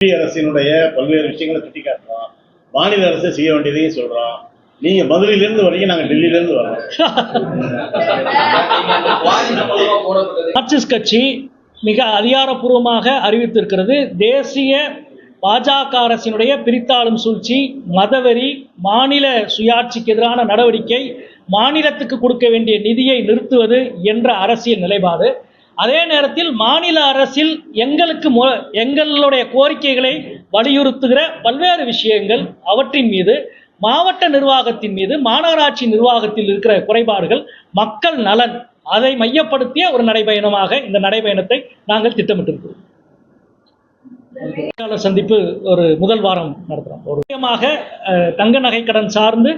மத்திய அரசினுடைய பல்வேறு விஷயங்களை சுட்டி காட்டுறோம். மாநில அரசு செய்ய வேண்டியதையும் சொல்றோம். நீங்க மதுரையிலிருந்து வரீங்க, நாங்க டெல்லியிலிருந்து வரோம். மார்க்சிஸ்ட் கட்சி மிக அதிகாரப்பூர்வமாக அறிவித்திருக்கிறது, தேசிய பாஜக அரசினுடைய பிரித்தாளும் சூழ்ச்சி, மதவெறி, மாநில சுயாட்சிக்கு எதிரான நடவடிக்கை, மாநிலத்துக்கு கொடுக்க வேண்டிய நிதியை நிறுத்துவது என்ற அரசியல் நிலைப்பாடு. அதே நேரத்தில் மாநில அரசில் எங்களுடைய கோரிக்கைகளை வலியுறுத்துகிற பல்வேறு விஷயங்கள், அவற்றின் மீது மாவட்ட நிர்வாகத்தின் மீது மாநகராட்சி நிர்வாகத்தில் இருக்கிற குறைபாடுகள், மக்கள் நலன், அதை மையப்படுத்திய ஒரு நடைபயணமாக இந்த நடைபயணத்தை நாங்கள் திட்டமிட்டிருக்கிறோம். சந்திப்பு ஒரு முதல் வாரம் நடத்துகிறோம். ஒரு முக்கியமாக தங்க நகை கடன் சார்ந்து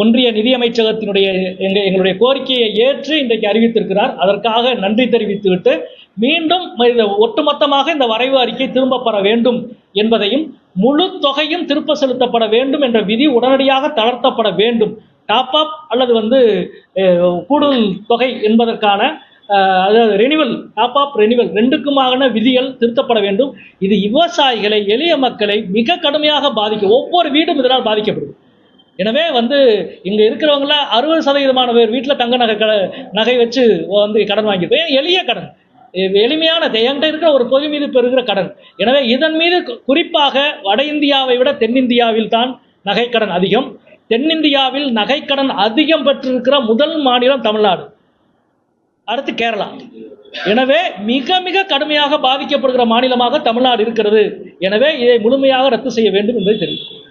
ஒன்றிய நிதியமைச்சகத்தினுடைய எங்களுடைய கோரிக்கையை ஏற்று இன்றைக்கு அறிவித்திருக்கிறார். அதற்காக நன்றி தெரிவித்துவிட்டு மீண்டும் ஒட்டுமொத்தமாக இந்த வரைவு அறிக்கை திரும்ப பெற வேண்டும் என்பதையும், முழு தொகையும் திருப்ப செலுத்தப்பட வேண்டும் என்ற விதி உடனடியாக தளர்த்தப்பட வேண்டும், டாப் அப் அல்லது கூடுதல் தொகை என்பதற்கான அதாவது ரெனிவல், டாப் அப் ரெனிவல் ரெண்டுக்குமான விதிகள் திருத்தப்பட வேண்டும். இது விவசாயிகளை, எளிய மக்களை மிக கடுமையாக பாதிக்கும். ஒவ்வொரு வீடும் இதனால் பாதிக்கப்படுது. எனவே இங்கே இருக்கிறவங்கள 60% பேர் வீட்டில் தங்க நகை வச்சு கடன் வாங்கிட்டு, எளிய கடன், எளிமையான என்கிட்ட இருக்கிற ஒரு பொது மீது பெறுகிற கடன். எனவே இதன் மீது குறிப்பாக வட இந்தியாவை விட தென்னிந்தியாவில் தான் நகைக்கடன் அதிகம். தென்னிந்தியாவில் நகைக்கடன் அதிகம் பெற்றிருக்கிற முதல் மாநிலம் தமிழ்நாடு, அடுத்து கேரளா. எனவே மிக மிக கடுமையாக பாதிக்கப்படுகிற மாநிலமாக தமிழ்நாடு இருக்கிறது. எனவே இதை முழுமையாக ரத்து செய்ய வேண்டும் என்பதை தெரிவிக்கும்.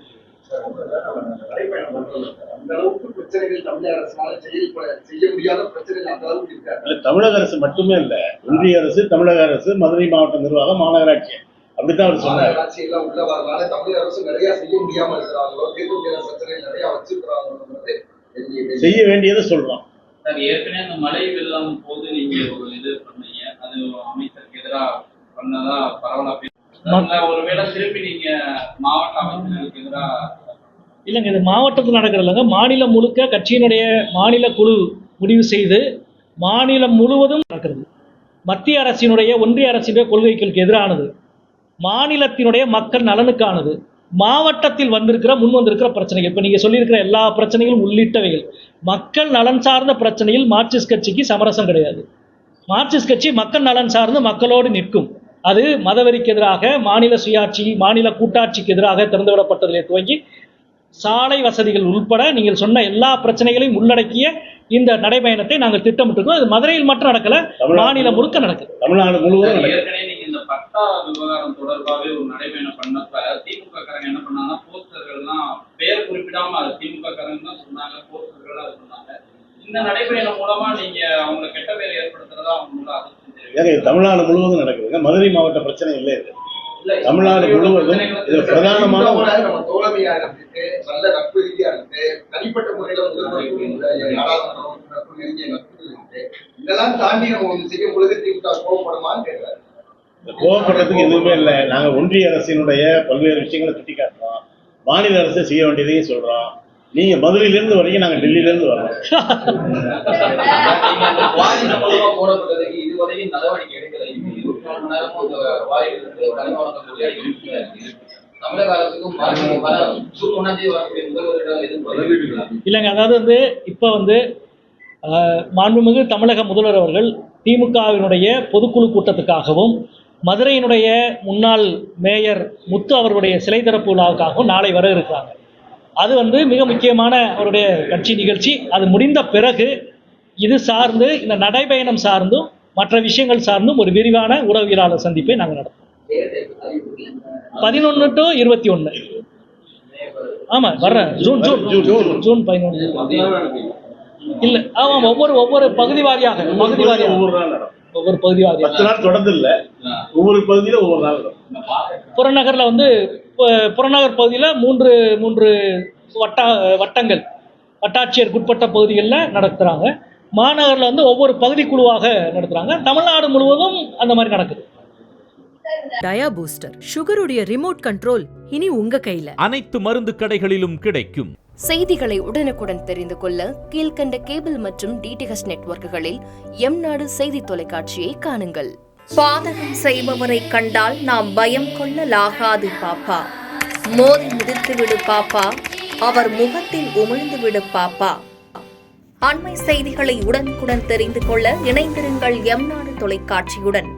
தமிழக அரசு மட்டுமே இல்ல, ஒன்றிய அரசு, தமிழக அரசு, மதுரை மாவட்ட நிர்வாகம், மாநகராட்சி, அப்படித்தான் அவர் சொன்னார். செய்ய வேண்டியதை சொல்றோம். ஏற்கனவே அந்த மழை வெள்ளம் போது நீங்க ஒரு இது பண்ணீங்க, அது அமைச்சருக்கு எதிராக பண்ணதா பரவலா, ஒருவேளை திருப்பி நீங்க மாவட்ட அமைச்சர்களுக்கு எதிராக இல்லைங்க, இது மாவட்டத்தில் நடக்கிறதுங்க. மாநிலம் முழுக்க கட்சியினுடைய மாநில குழு முடிவு செய்து மாநிலம் முழுவதும் நடக்கிறது. மத்திய அரசினுடைய, ஒன்றிய அரசினுடைய கொள்கைகளுக்கு எதிரானது, மாநிலத்தினுடைய மக்கள் நலனுக்கானது, மாவட்டத்தில் முன்வந்திருக்கிற பிரச்சனைகள், இப்போ நீங்கள் சொல்லியிருக்கிற எல்லா பிரச்சனைகளும் உள்ளிட்டவைகள் மக்கள் நலன் சார்ந்த பிரச்சனையில் மார்க்சிஸ்ட் கட்சிக்கு சமரசம் கிடையாது. மார்க்சிஸ்ட் கட்சி மக்கள் நலன் சார்ந்து மக்களோடு நிற்கும். அது மதவெறிக்கு எதிராக, மாநில சுயாட்சி, மாநில கூட்டாட்சிக்கு எதிராக திறந்துவிடப்பட்டதிலே துவங்கி சாலை வசதிகள் உட்பட நீங்கள் சொன்ன எல்லா பிரச்சனைகளையும் உள்ளடக்கிய இந்த நடைபயணத்தை நாங்கள் திட்டமிட்டிருக்கோம். அது மதுரையில் மட்டும் நடக்கல, மாநிலம் முழுக்க நடக்குது, தமிழ்நாடு முழுவதும். ஏற்கனவே நீங்க இந்த பட்டா விவகாரம் தொடர்பாகவே ஒரு நடைபயணம் பண்ணப்ப திமுக காரங்க என்ன பண்ணாங்கன்னா, போஸ்டர்கள்லாம் பேர் குறிப்பிடாம அது திமுக காரங்க தான் சொன்னாங்க, போஸ்டர்கள் சொன்னாங்க. இந்த நடைபயணம் மூலமா நீங்க அவங்க கெட்ட பேர் ஏற்படுத்துறதா அவங்க தமிழ்நாடு முழுவதும் நடக்குதுங்க. மதுரை மாவட்ட பிரச்சனை இல்லை, இது தமிழ்நாடு முழுவதும். இது பிரதானமான நல்ல நட்பு ரீதியா இருக்கு, தனிப்பட்ட முறையில இதெல்லாம் தாண்டி நம்ம செய்யும் பொழுது திமுக கோவப்படுமான்னு கேட்கிறாரு. கோவப்படுறதுக்கு எதுவுமே இல்லை. நாங்க ஒன்றிய அரசினுடைய பல்வேறு விஷயங்களை சுட்டி காட்டுறோம். மாநில அரசு செய்ய வேண்டியதையும் சொல்றோம். நீங்க மதுரையிலிருந்து வரீங்க, நாங்க டெல்லியிலிருந்து வரோம். போடப்பட்டதுக்கு இதுவரையும் நடவடிக்கை எடுக்கலை. 24 மணி நேரமும் தமிழக அரசுக்கும் இல்லைங்க. அதாவது இப்போ மாண்புமிகு தமிழக முதல்வர் அவர்கள் திமுகவினுடைய பொதுக்குழு கூட்டத்துக்காகவும், மதுரையினுடைய முன்னாள் மேயர் முத்து அவர்களுடைய சிலை திறப்பு விழாவுக்காகவும் நாளை வர இருக்கிறாங்க. அது மிக முக்கியமான அவருடைய கட்சி நிகழ்ச்சி. அது முடிந்த பிறகு இது சார்ந்து, இந்த நடைபயணம் சார்ந்தும் மற்ற விஷயங்கள் சார்ந்தும் ஒரு விரிவான உளவியலாளர் சந்திப்பை நாங்கள் நடத்துவோம். 11 to 21. ஆமாம், வர்றேன். ஜூன் 11 இல்லை. ஆமாம், ஒவ்வொரு பகுதி வாரியாக ஒவ்வொரு பகுதி வாரியாக 10 நாள் தொடர்ந்து இல்லை, ஒவ்வொரு பகுதியில் ஒவ்வொரு நாள். புறநகரில் புறநகர் பகுதியில் 3 வட்டங்கள், வட்டாட்சியருக்கு உட்பட்ட பகுதிகளில் நடத்துகிறாங்க. மாநகரில் ஒவ்வொரு பகுதி குழுவாக நடத்துகிறாங்க. தமிழ்நாடு முழுவதும் அந்த மாதிரி நடக்குது. டயா பூஸ்டர், சுகருடைய ரிமோட் கண்ட்ரோல் இனி உங்க கையில. அனைத்து மருந்து கடைகளிலும் கிடைக்கும். செய்திகளை உடனுக்குடன் தெரிந்து கொள்ள கீழ்கண்ட கேபிள் மற்றும் டிடிஎச் நெட்வொர்க்குகளில் எம் நாடு செய்தி தொலைக்காட்சியை காணுங்கள். பாதகம் செய்பவரை கண்டால் நாம் பயம் கொள்ளலாகாது பாப்பா. மோதி மிதித்துவிடு பாப்பா, அவர் முகத்தில் உமிழ்ந்து விடு பாப்பா. அண்மை செய்திகளை உடனுக்குடன் தெரிந்து கொள்ள இணைந்திருங்கள் எம் நாடு தொலைக்காட்சியுடன்.